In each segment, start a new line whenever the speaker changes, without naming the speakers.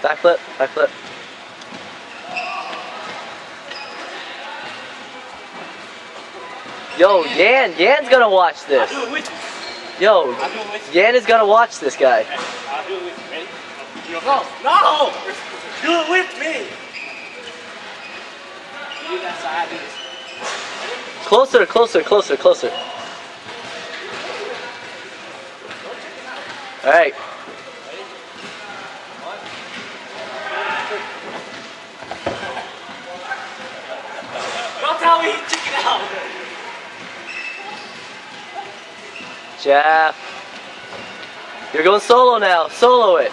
Backflip, backflip. Yo, Yan's gonna watch this.
I'll do it with you.
Yo,
I'll do it with you.
Yan is gonna watch this guy.
I'll do it with you. Ready? No, no! Do it with me! You do that side, I do this.
Closer, closer, closer, closer. Alright.
Don't tell me he's chicken out!
Jeff. You're going solo now. Solo it.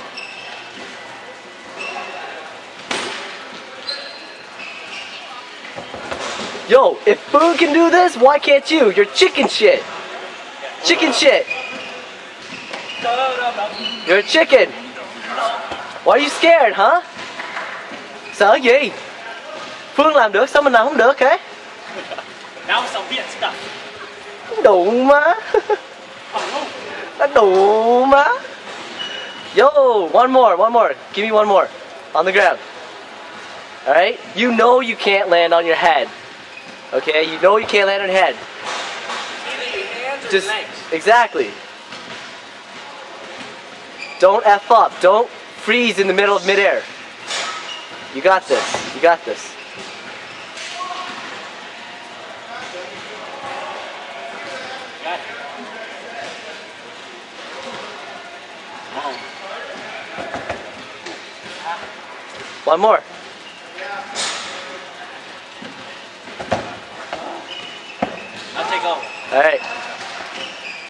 Yo, if Boone can do this, why can't you? You're chicken shit. Chicken shit. You're a chicken. Why are you scared, huh? Sợ gì? Phương làm được, sao mình làm không được thế?
Now some Việt stuff.
Đủ mà. Nó đủ mà. Yo, one more. Give me one more. On the ground. Alright? You know you can't land on your head. Okay? You know you can't land on your head. Just, exactly. Don't F up. Don't freeze in the middle of midair. You got this. You got this. One more.
I'll take over.
Alright.